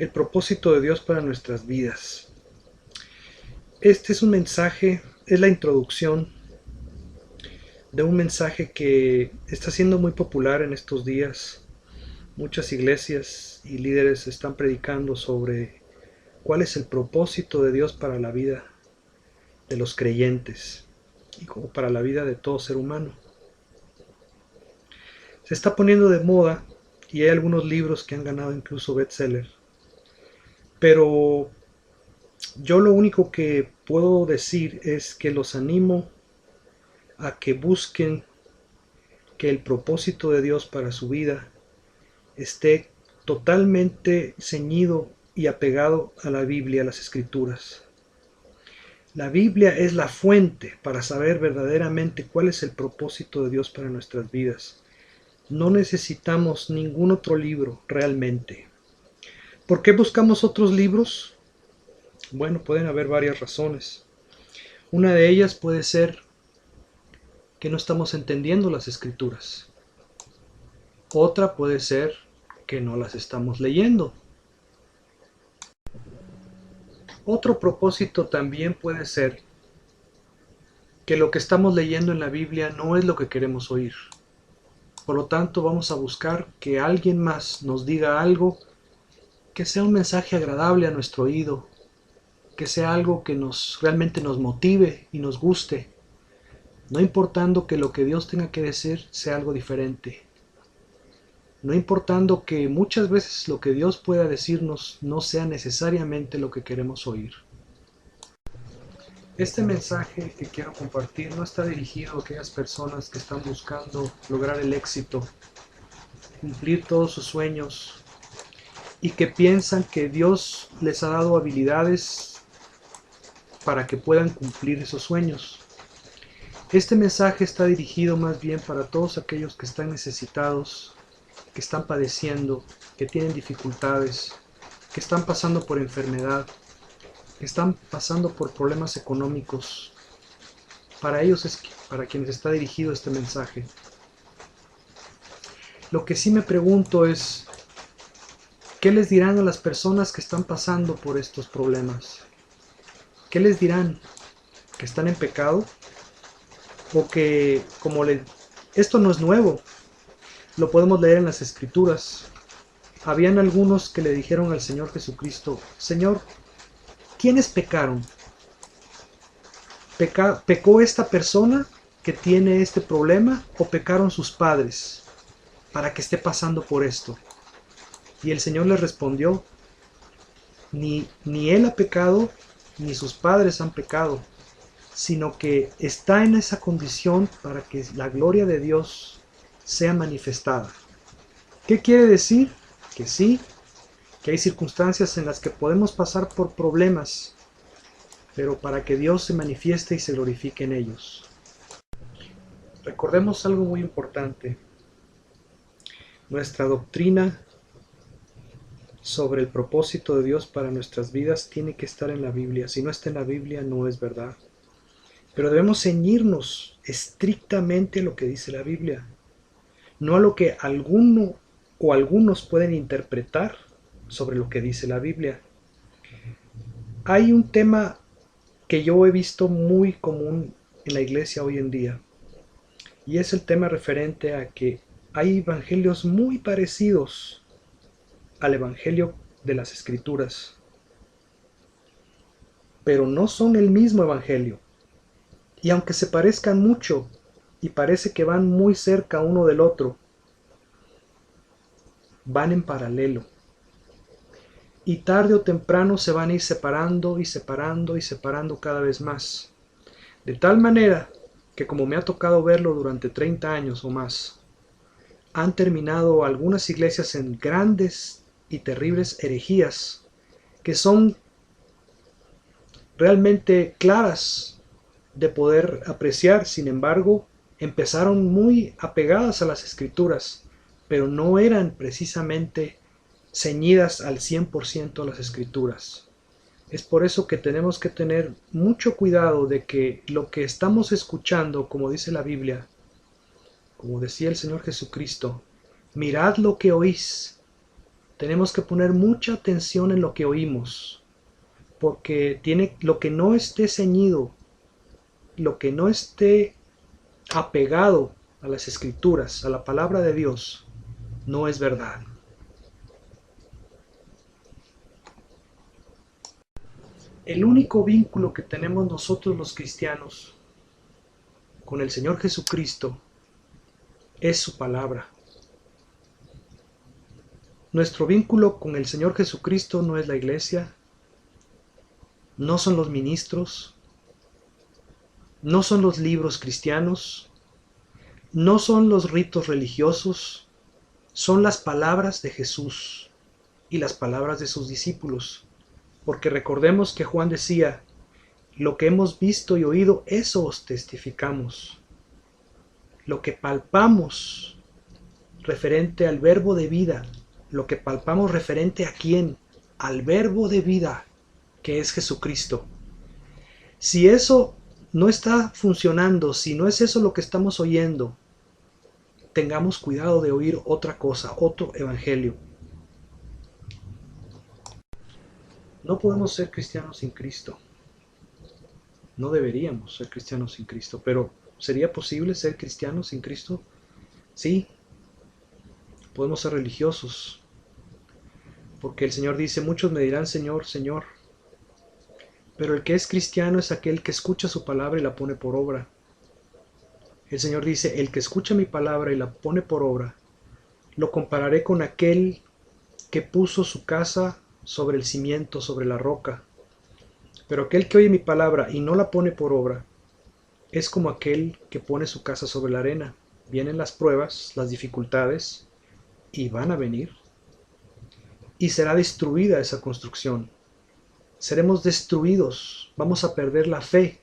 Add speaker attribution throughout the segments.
Speaker 1: El propósito de Dios para nuestras vidas. Este es un mensaje, es la introducción de un mensaje que está siendo muy popular en estos días. Muchas iglesias y líderes están predicando sobre cuál es el propósito de Dios para la vida de los creyentes y como para la vida de todo ser humano. Se está poniendo de moda y hay algunos libros que han ganado incluso bestseller. Pero yo lo único que puedo decir es que los animo a que busquen que el propósito de Dios para su vida esté totalmente ceñido y apegado a la Biblia, a las Escrituras. La Biblia es la fuente para saber verdaderamente cuál es el propósito de Dios para nuestras vidas. No necesitamos ningún otro libro realmente. ¿Por qué buscamos otros libros? Bueno, pueden haber varias razones. Una de ellas puede ser que no estamos entendiendo las Escrituras. Otra puede ser que no las estamos leyendo. Otro propósito también puede ser que lo que estamos leyendo en la Biblia no es lo que queremos oír. Por lo tanto, vamos a buscar que alguien más nos diga algo que sea un mensaje agradable a nuestro oído, que sea algo que realmente nos motive y nos guste, no importando que lo que Dios tenga que decir sea algo diferente. No importando que muchas veces lo que Dios pueda decirnos no sea necesariamente lo que queremos oír. Este mensaje que quiero compartir no está dirigido a aquellas personas que están buscando lograr el éxito, cumplir todos sus sueños y que piensan que Dios les ha dado habilidades para que puedan cumplir esos sueños. Este mensaje está dirigido más bien para todos aquellos que están necesitados, que están padeciendo, que tienen dificultades, que están pasando por enfermedad, que están pasando por problemas económicos. Para ellos es para quienes está dirigido este mensaje. Lo que sí me pregunto es, ¿qué les dirán a las personas que están pasando por estos problemas? ¿Qué les dirán? ¿Que están en pecado? ¿O que esto no es nuevo? Lo podemos leer en las Escrituras. Habían algunos que le dijeron al Señor Jesucristo, Señor, ¿quiénes pecaron? ¿Pecó esta persona que tiene este problema o pecaron sus padres para que esté pasando por esto? Y el Señor les respondió, ni él ha pecado, ni sus padres han pecado, sino que está en esa condición para que la gloria de Dios sea manifestada. ¿Qué quiere decir? Que sí, que hay circunstancias en las que podemos pasar por problemas, pero para que Dios se manifieste y se glorifique en ellos. Recordemos algo muy importante. Nuestra doctrina sobre el propósito de Dios para nuestras vidas tiene que estar en la Biblia. Si no está en la Biblia, no es verdad. Pero debemos ceñirnos estrictamente a lo que dice la Biblia, no a lo que alguno o algunos pueden interpretar sobre lo que dice la Biblia. Hay un tema que yo he visto muy común en la iglesia hoy en día, y es el tema referente a que hay evangelios muy parecidos al evangelio de las Escrituras, pero no son el mismo evangelio. Y aunque se parezcan mucho y parece que van muy cerca uno del otro, van en paralelo. Y tarde o temprano se van a ir separando y separando y separando cada vez más. De tal manera que, como me ha tocado verlo durante 30 años o más, han terminado algunas iglesias en grandes y terribles herejías que son realmente claras de poder apreciar. Sin embargo, empezaron muy apegadas a las Escrituras, pero no eran precisamente ceñidas al 100% a las Escrituras. Es por eso que tenemos que tener mucho cuidado de que lo que estamos escuchando, como dice la Biblia, como decía el Señor Jesucristo, mirad lo que oís. tenemos que poner mucha atención en lo que oímos, porque lo que no esté ceñido, lo que no esté apegado a las Escrituras, a la palabra de Dios, no es verdad. El único vínculo que tenemos nosotros los cristianos con el Señor Jesucristo es su palabra. Nuestro vínculo con el Señor Jesucristo no es la iglesia, no son los ministros, no son los libros cristianos, no son los ritos religiosos, son las palabras de Jesús y las palabras de sus discípulos. Porque recordemos que Juan decía, lo que hemos visto y oído, eso os testificamos. Lo que palpamos referente al verbo de vida, lo que palpamos referente a quién, al verbo de vida, que es Jesucristo. Si eso no está funcionando, si no es eso lo que estamos oyendo, tengamos cuidado de oír otra cosa, otro evangelio. No podemos ser cristianos sin Cristo. No deberíamos ser cristianos sin Cristo, pero ¿sería posible ser cristianos sin Cristo? Sí, podemos ser religiosos, porque el Señor dice, muchos me dirán Señor, Señor, pero el que es cristiano es aquel que escucha su palabra y la pone por obra. El Señor dice, el que escucha mi palabra y la pone por obra, lo compararé con aquel que puso su casa sobre el cimiento, sobre la roca. Pero aquel que oye mi palabra y no la pone por obra, es como aquel que pone su casa sobre la arena. Vienen las pruebas, las dificultades, y van a venir. Y será destruida esa construcción. Seremos destruidos, vamos a perder la fe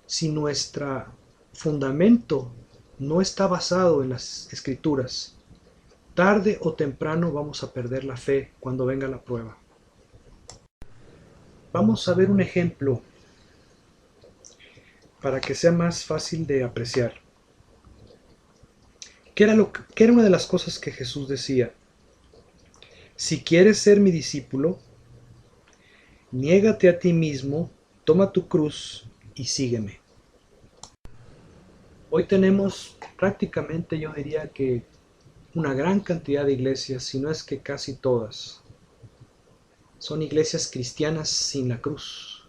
Speaker 1: si nuestro fundamento no está basado en las Escrituras. Tarde o temprano vamos a perder la fe cuando venga la prueba. Vamos a ver un ejemplo para que sea más fácil de apreciar. ¿Qué era una de las cosas que Jesús decía? Si quieres ser mi discípulo, niégate a ti mismo, toma tu cruz y sígueme. Hoy tenemos prácticamente, yo diría que una gran cantidad de iglesias, si no es que casi todas, son iglesias cristianas sin la cruz.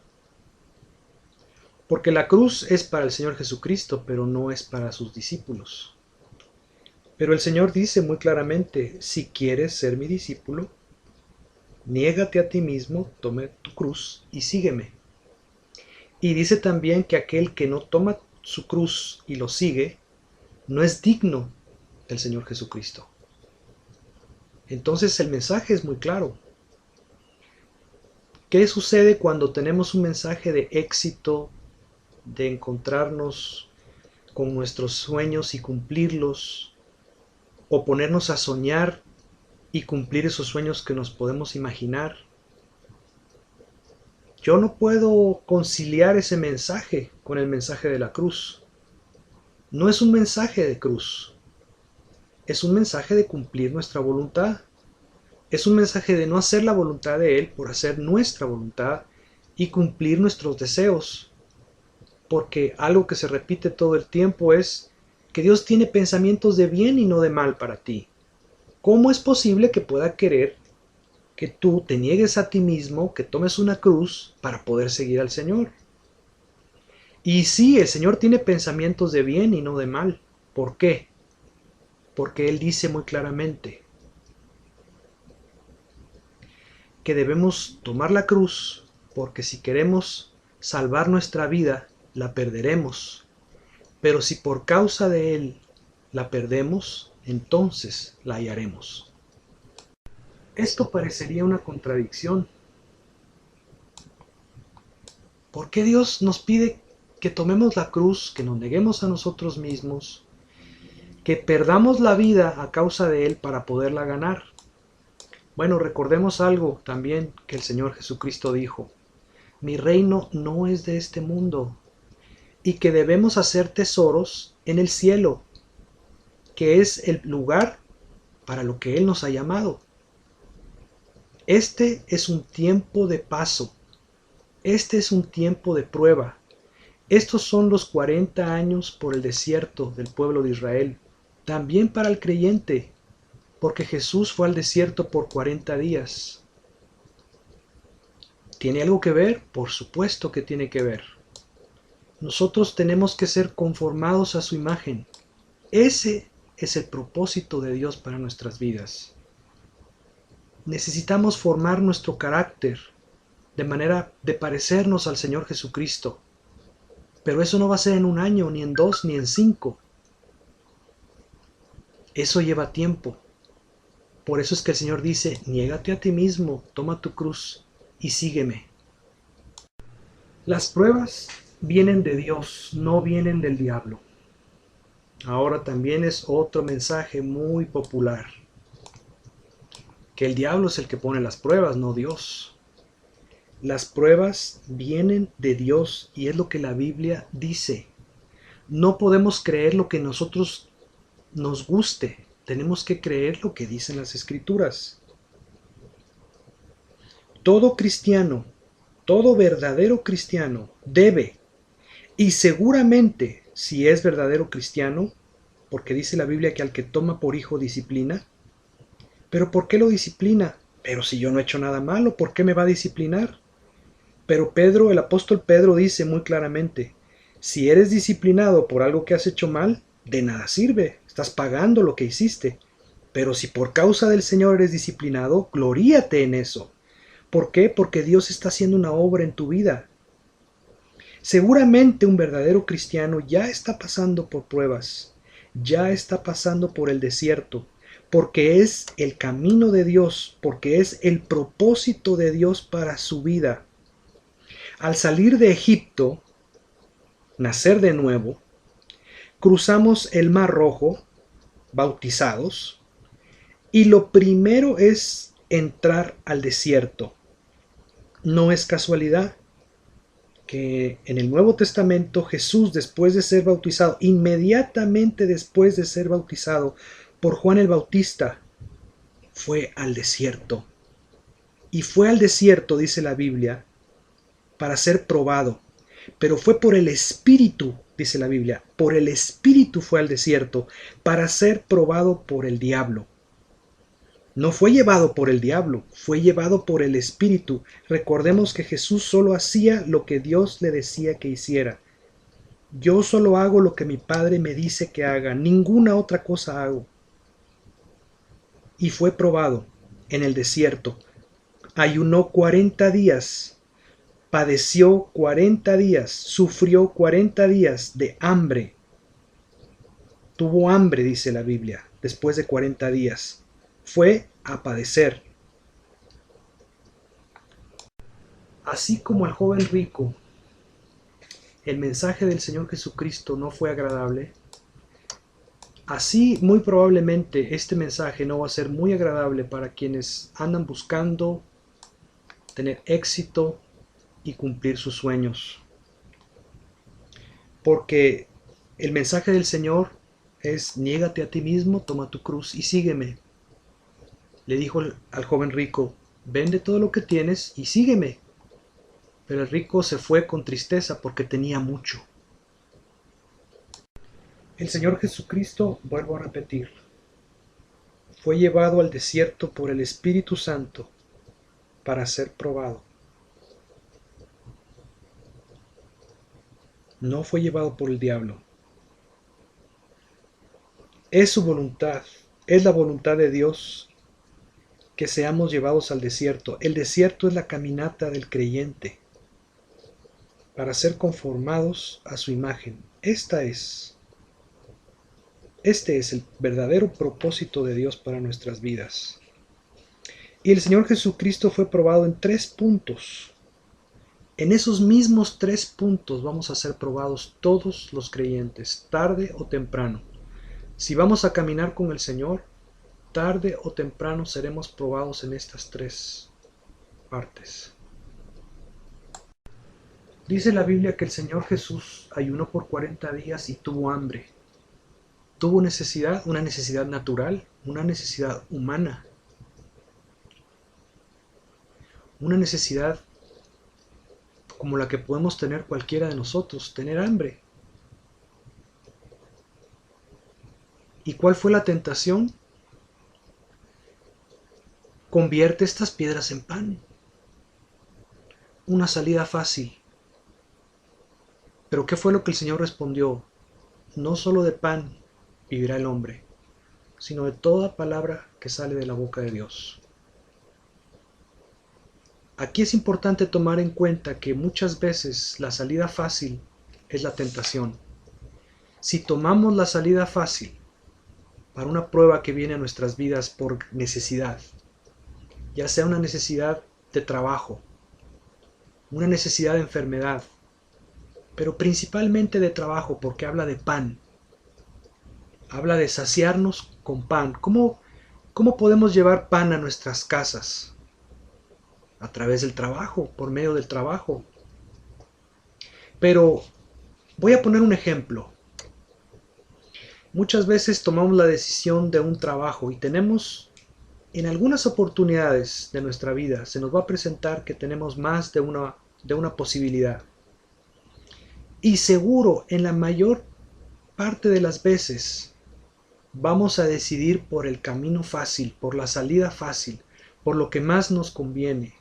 Speaker 1: Porque la cruz es para el Señor Jesucristo, pero no es para sus discípulos. Pero el Señor dice muy claramente, si quieres ser mi discípulo, niégate a ti mismo, toma tu cruz y sígueme. Y dice también que aquel que no toma su cruz y lo sigue, no es digno del Señor Jesucristo. Entonces el mensaje es muy claro. ¿Qué sucede cuando tenemos un mensaje de éxito, de encontrarnos con nuestros sueños y cumplirlos, o ponernos a soñar y cumplir esos sueños que nos podemos imaginar? Yo no puedo conciliar ese mensaje con el mensaje de la cruz. No es un mensaje de cruz, es un mensaje de cumplir nuestra voluntad. Es un mensaje de no hacer la voluntad de Él por hacer nuestra voluntad y cumplir nuestros deseos. Porque algo que se repite todo el tiempo es que Dios tiene pensamientos de bien y no de mal para ti. ¿Cómo es posible que pueda querer que tú te niegues a ti mismo, que tomes una cruz para poder seguir al Señor? Y sí, el Señor tiene pensamientos de bien y no de mal. ¿Por qué? Porque Él dice muy claramente que debemos tomar la cruz, porque si queremos salvar nuestra vida, la perderemos. Pero si por causa de Él la perdemos, entonces la hallaremos. Esto parecería una contradicción. ¿Por qué Dios nos pide que tomemos la cruz, que nos neguemos a nosotros mismos, que perdamos la vida a causa de Él para poderla ganar? Bueno, recordemos algo también que el Señor Jesucristo dijo: mi reino no es de este mundo, y que debemos hacer tesoros en el cielo, que es el lugar para lo que Él nos ha llamado. Este es un tiempo de paso. Este es un tiempo de prueba. Estos son los 40 años por el desierto del pueblo de Israel. También para el creyente, porque Jesús fue al desierto por 40 días. ¿Tiene algo que ver? Por supuesto que tiene que ver. Nosotros tenemos que ser conformados a su imagen. Ese es el propósito de Dios para nuestras vidas. Necesitamos formar nuestro carácter de manera de parecernos al Señor Jesucristo. Pero eso no va a ser en un año, ni en 2, ni en 5. Eso lleva tiempo. Por eso es que el Señor dice, niégate a ti mismo, toma tu cruz y sígueme. Las pruebas vienen de Dios, no vienen del diablo. Ahora también es otro mensaje muy popular, que el diablo es el que pone las pruebas, no Dios. Las pruebas vienen de Dios y es lo que la Biblia dice. No podemos creer lo que nosotros nos guste, tenemos que creer lo que dicen las Escrituras. Todo cristiano, todo verdadero cristiano debe, y seguramente si es verdadero cristiano, porque dice la Biblia que al que toma por hijo disciplina, pero ¿por qué lo disciplina? Pero si yo no he hecho nada malo, ¿por qué me va a disciplinar? Pero Pedro, el apóstol Pedro dice muy claramente, si eres disciplinado por algo que has hecho mal, de nada sirve, estás pagando lo que hiciste. Pero si por causa del Señor eres disciplinado, gloríate en eso. ¿Por qué? Porque Dios está haciendo una obra en tu vida. Seguramente un verdadero cristiano ya está pasando por pruebas, ya está pasando por el desierto, porque es el camino de Dios, porque es el propósito de Dios para su vida. Al salir de Egipto, nacer de nuevo, cruzamos el Mar Rojo, bautizados, y lo primero es entrar al desierto. No es casualidad que en el Nuevo Testamento Jesús, después de ser bautizado, inmediatamente después de ser bautizado por Juan el Bautista, fue al desierto. Y fue al desierto, dice la Biblia, para ser probado. Pero fue por el Espíritu, dice la Biblia, por el Espíritu fue al desierto, para ser probado por el diablo. No fue llevado por el diablo, fue llevado por el Espíritu. Recordemos que Jesús solo hacía lo que Dios le decía que hiciera. Yo solo hago lo que mi Padre me dice que haga, ninguna otra cosa hago. Y fue probado en el desierto. Ayunó 40 días, padeció 40 días, sufrió 40 días de hambre. Tuvo hambre, dice la Biblia, después de 40 días. Fue a padecer. Así como al joven rico, el mensaje del Señor Jesucristo no fue agradable, así muy probablemente este mensaje no va a ser muy agradable para quienes andan buscando tener éxito y cumplir sus sueños. Porque el mensaje del Señor es: niégate a ti mismo, toma tu cruz y sígueme. Le dijo al joven rico: vende todo lo que tienes y sígueme. Pero el rico se fue con tristeza porque tenía mucho. El Señor Jesucristo, vuelvo a repetir, fue llevado al desierto por el Espíritu Santo para ser probado. No fue llevado por el diablo. Es su voluntad, es la voluntad de Dios que seamos llevados al desierto. El desierto es la caminata del creyente para ser conformados a su imagen. Este es el verdadero propósito de Dios para nuestras vidas. Y el Señor Jesucristo fue probado en 3 puntos. En esos mismos 3 puntos vamos a ser probados todos los creyentes, tarde o temprano. Si vamos a caminar con el Señor, tarde o temprano seremos probados en estas 3 partes. Dice la Biblia que el Señor Jesús ayunó por 40 días y tuvo hambre. Tuvo necesidad, una necesidad natural, una necesidad humana. una necesidad como la que podemos tener cualquiera de nosotros, tener hambre. ¿Y cuál fue la tentación? Convierte estas piedras en pan. Una salida fácil. Pero ¿qué fue lo que el Señor respondió? No solo de pan vivirá el hombre, sino de toda palabra que sale de la boca de Dios. Aquí es importante tomar en cuenta que muchas veces la salida fácil es la tentación. Si tomamos la salida fácil para una prueba que viene a nuestras vidas por necesidad, ya sea una necesidad de trabajo, una necesidad de enfermedad, pero principalmente de trabajo porque habla de pan, habla de saciarnos con pan. ¿Cómo podemos llevar pan a nuestras casas? A través del trabajo, por medio del trabajo. Pero voy a poner un ejemplo. Muchas veces tomamos la decisión de un trabajo y tenemos, en algunas oportunidades de nuestra vida, se nos va a presentar que tenemos más de una posibilidad. Y seguro, en la mayor parte de las veces, vamos a decidir por el camino fácil, por la salida fácil, por lo que más nos conviene,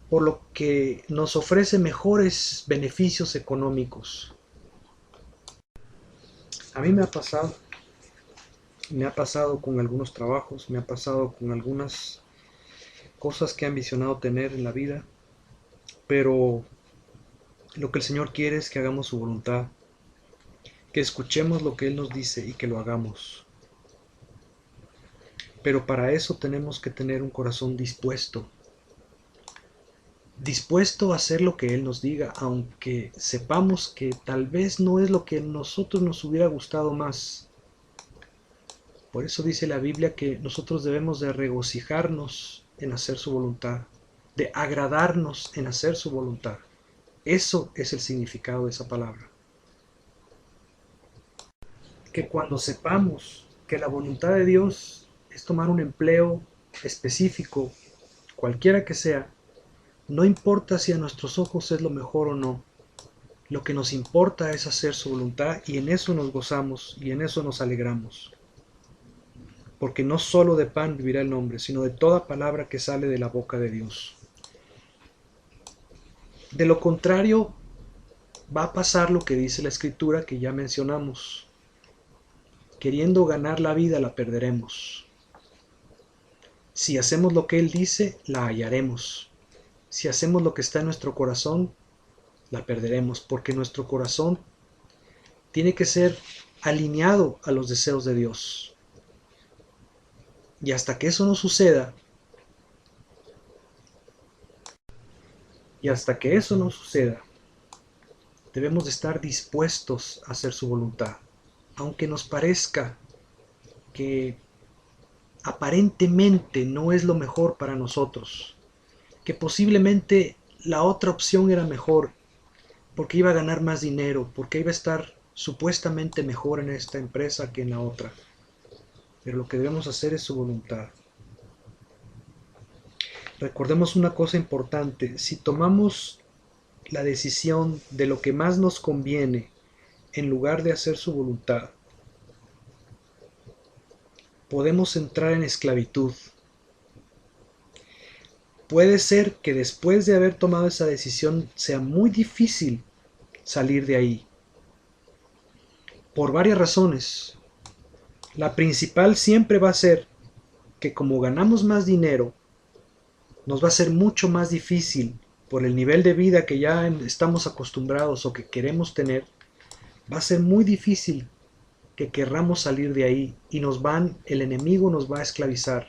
Speaker 1: por lo que nos ofrece mejores beneficios económicos. A mí me ha pasado con algunos trabajos, me ha pasado con algunas cosas que he ambicionado tener en la vida, pero lo que el Señor quiere es que hagamos su voluntad, que escuchemos lo que Él nos dice y que lo hagamos. Pero para eso tenemos que tener un corazón dispuesto a hacer lo que Él nos diga, aunque sepamos que tal vez no es lo que a nosotros nos hubiera gustado más. Por eso dice la Biblia que nosotros debemos de regocijarnos en hacer su voluntad, de agradarnos en hacer su voluntad. Eso es el significado de esa palabra. Que cuando sepamos que la voluntad de Dios es tomar un empleo específico, cualquiera que sea, no importa si a nuestros ojos es lo mejor o no, lo que nos importa es hacer su voluntad y en eso nos gozamos y en eso nos alegramos. Porque no solo de pan vivirá el hombre, sino de toda palabra que sale de la boca de Dios. De lo contrario, va a pasar lo que dice la Escritura que ya mencionamos. Queriendo ganar la vida la perderemos. Si hacemos lo que Él dice, la hallaremos. Si hacemos lo que está en nuestro corazón, la perderemos, porque nuestro corazón tiene que ser alineado a los deseos de Dios. Y hasta que eso no suceda, debemos de estar dispuestos a hacer su voluntad, aunque nos parezca que aparentemente no es lo mejor para nosotros, que posiblemente la otra opción era mejor, porque iba a ganar más dinero, porque iba a estar supuestamente mejor en esta empresa que en la otra. Pero lo que debemos hacer es su voluntad. Recordemos una cosa importante, si tomamos la decisión de lo que más nos conviene en lugar de hacer su voluntad, podemos entrar en esclavitud. Puede ser que después de haber tomado esa decisión sea muy difícil salir de ahí, por varias razones. La principal siempre va a ser que como ganamos más dinero, nos va a ser mucho más difícil por el nivel de vida que ya estamos acostumbrados o que queremos tener, va a ser muy difícil que querramos salir de ahí y el enemigo nos va a esclavizar.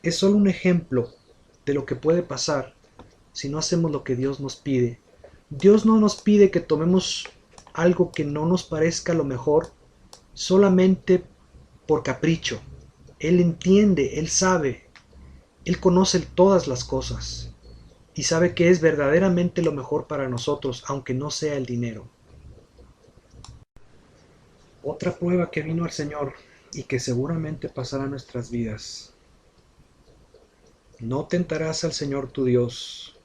Speaker 1: Es solo un ejemplo de lo que puede pasar si no hacemos lo que Dios nos pide. Dios no nos pide que tomemos algo que no nos parezca lo mejor solamente por capricho. Él entiende, Él sabe, Él conoce todas las cosas y sabe que es verdaderamente lo mejor para nosotros, aunque no sea el dinero. Otra prueba que vino al Señor y que seguramente pasará en nuestras vidas No tentarás al Señor tu Dios,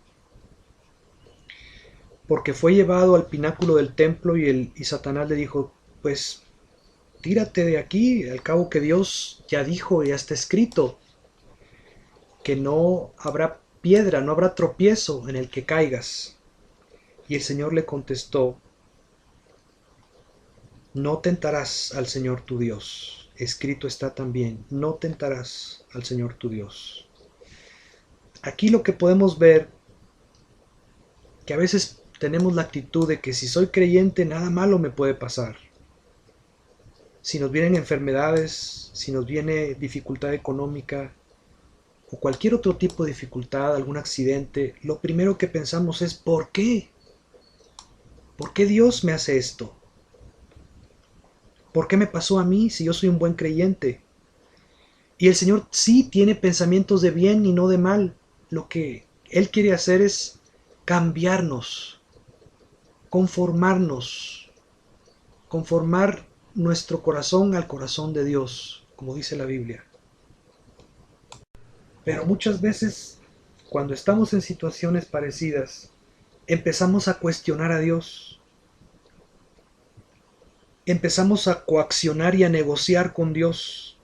Speaker 1: porque fue llevado al pináculo del templo y Satanás le dijo, pues tírate de aquí, al cabo que Dios ya dijo, ya está escrito, que no habrá piedra, no habrá tropiezo en el que caigas. Y el Señor le contestó, no tentarás al Señor tu Dios. Escrito está también, no tentarás al Señor tu Dios. Aquí lo que podemos ver, que a veces tenemos la actitud de que si soy creyente nada malo me puede pasar. Si nos vienen enfermedades, si nos viene dificultad económica o cualquier otro tipo de dificultad, algún accidente, lo primero que pensamos es ¿por qué? ¿Por qué Dios me hace esto? ¿Por qué me pasó a mí si yo soy un buen creyente? Y el Señor sí tiene pensamientos de bien y no de mal. Lo que Él quiere hacer es cambiarnos, conformarnos, conformar nuestro corazón al corazón de Dios, como dice la Biblia. Pero muchas veces, cuando estamos en situaciones parecidas, empezamos a cuestionar a Dios, empezamos a coaccionar y a negociar con Dios.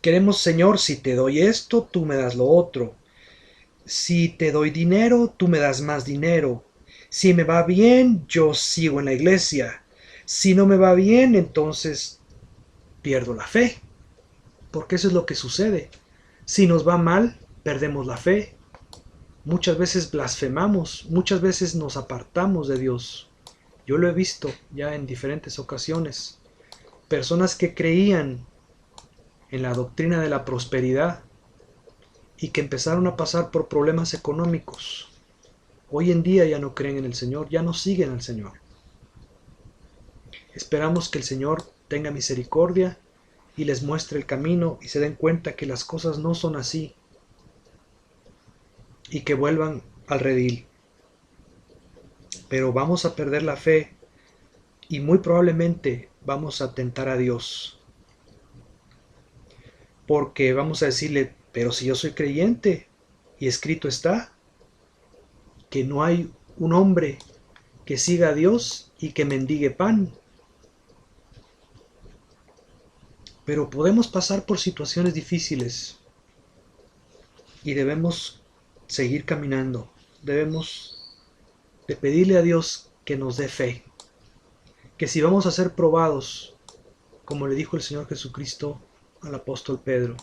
Speaker 1: Queremos, Señor, si te doy esto, tú me das lo otro. Si te doy dinero, tú me das más dinero. Si me va bien, yo sigo en la iglesia. Si no me va bien, entonces pierdo la fe. Porque eso es lo que sucede. Si nos va mal, perdemos la fe. Muchas veces blasfemamos, muchas veces nos apartamos de Dios. Yo lo he visto ya en diferentes ocasiones. Personas que creían en la doctrina de la prosperidad y que empezaron a pasar por problemas económicos. Hoy en día ya no creen en el Señor, ya no siguen al Señor. Esperamos que el Señor tenga misericordia y les muestre el camino y se den cuenta que las cosas no son así y que vuelvan al redil. Pero vamos a perder la fe y muy probablemente vamos a tentar a Dios. Porque vamos a decirle, pero si yo soy creyente y escrito está que no hay un hombre que siga a Dios y que mendigue pan. Pero podemos pasar por situaciones difíciles y debemos seguir caminando. Debemos de pedirle a Dios que nos dé fe. Que si vamos a ser probados, como le dijo el Señor Jesucristo al apóstol Pedro,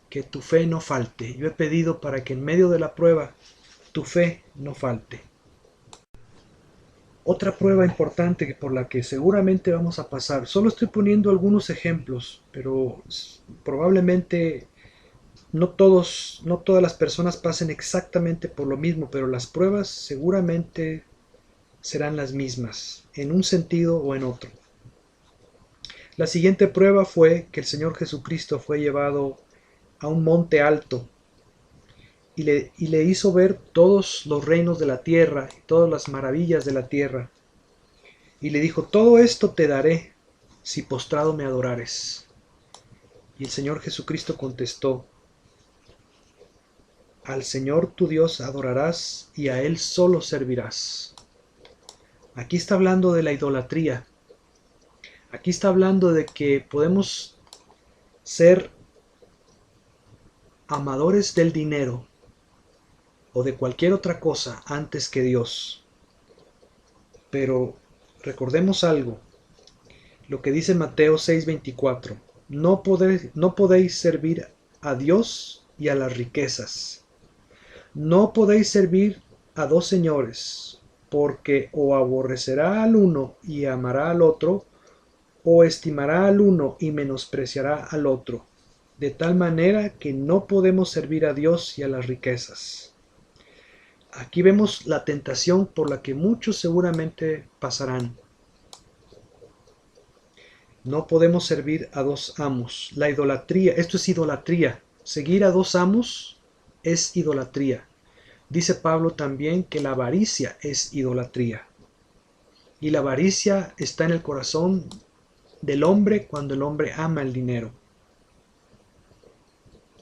Speaker 1: que tu fe no falte. Yo he pedido para que en medio de la prueba tu fe no falte. Otra prueba importante por la que seguramente vamos a pasar, solo estoy poniendo algunos ejemplos, pero probablemente no todas las personas pasen exactamente por lo mismo, pero las pruebas seguramente serán las mismas, en un sentido o en otro. La siguiente prueba fue que el Señor Jesucristo fue llevado a un monte alto y le hizo ver todos los reinos de la tierra y todas las maravillas de la tierra. Y le dijo, todo esto te daré si postrado me adorares. Y el Señor Jesucristo contestó, al Señor tu Dios adorarás y a Él solo servirás. Aquí está hablando de la idolatría. Aquí está hablando de que podemos ser amadores del dinero o de cualquier otra cosa antes que Dios. Pero recordemos algo, lo que dice Mateo 6:24, no podéis servir a Dios y a las riquezas. No podéis servir a dos señores, porque o aborrecerá al uno y amará al otro, o estimará al uno y menospreciará al otro, de tal manera que no podemos servir a Dios y a las riquezas. Aquí vemos la tentación por la que muchos seguramente pasarán. No podemos servir a dos amos. La idolatría, esto es idolatría. Seguir a dos amos es idolatría. Dice Pablo también que la avaricia es idolatría. Y la avaricia está en el corazón del hombre cuando el hombre ama el dinero.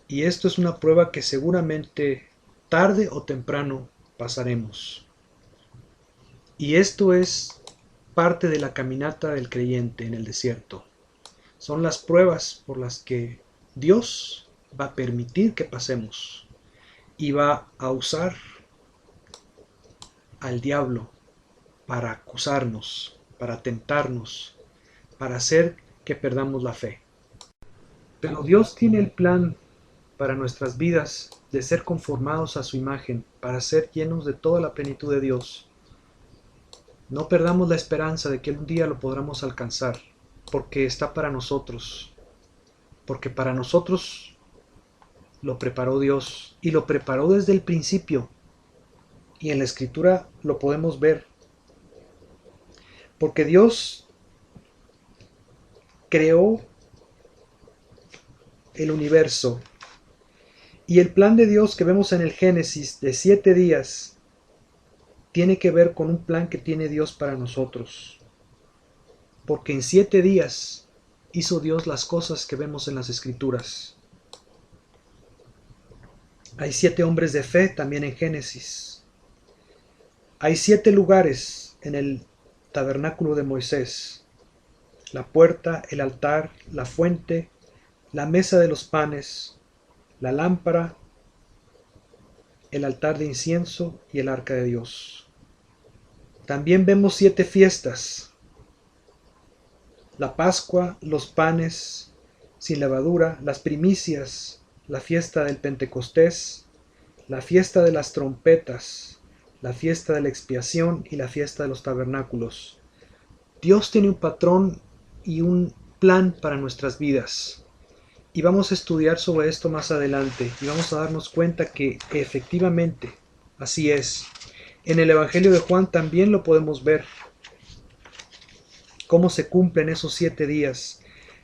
Speaker 1: Y esto es una prueba que seguramente tarde o temprano pasaremos. Y esto es parte de la caminata del creyente en el desierto. Son las pruebas por las que Dios va a permitir que pasemos y va a usar al diablo para acusarnos, para tentarnos, para hacer que perdamos la fe. Pero Dios tiene el plan para nuestras vidas de ser conformados a su imagen, para ser llenos de toda la plenitud de Dios. No perdamos la esperanza de que un día lo podamos alcanzar, porque está para nosotros, porque para nosotros lo preparó Dios y lo preparó desde el principio. Y en la Escritura lo podemos ver, porque Dios creó el universo. Y el plan de Dios que vemos en el Génesis de 7 días tiene que ver con un plan que tiene Dios para nosotros. Porque en 7 días hizo Dios las cosas que vemos en las Escrituras. Hay 7 hombres de fe también en Génesis. Hay 7 lugares en el tabernáculo de Moisés: la puerta, el altar, la fuente, la mesa de los panes, la lámpara, el altar de incienso y el arca de Dios. También vemos 7 fiestas: la Pascua, los panes sin levadura, las primicias, la fiesta del Pentecostés, la fiesta de las trompetas, la fiesta de la expiación y la fiesta de los tabernáculos. Dios tiene un patrón y un plan para nuestras vidas. Y vamos a estudiar sobre esto más adelante y vamos a darnos cuenta que efectivamente así es. En el Evangelio de Juan también lo podemos ver. Cómo se cumplen esos 7 días.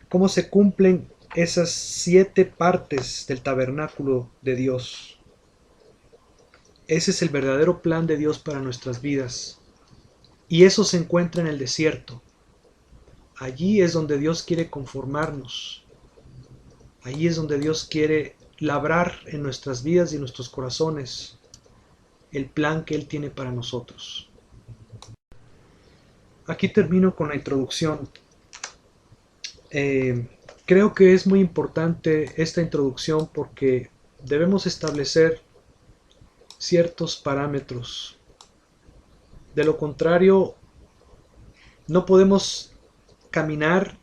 Speaker 1: Cómo se cumplen esas 7 partes del tabernáculo de Dios. Ese es el verdadero plan de Dios para nuestras vidas. Y eso se encuentra en el desierto. Allí es donde Dios quiere conformarnos. Allí es donde Dios quiere labrar en nuestras vidas y en nuestros corazones el plan que Él tiene para nosotros. Aquí termino con la introducción. Creo que es muy importante esta introducción porque debemos establecer ciertos parámetros. De lo contrario, no podemos caminar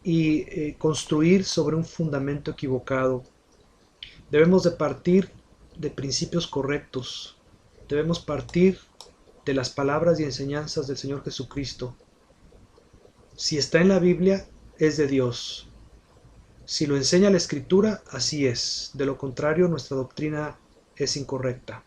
Speaker 1: y construir sobre un fundamento equivocado. Debemos de partir de principios correctos. Debemos partir de las palabras y enseñanzas del Señor Jesucristo. Si está en la Biblia, es de Dios. Si lo enseña la Escritura, así es. De lo contrario, nuestra doctrina es incorrecta.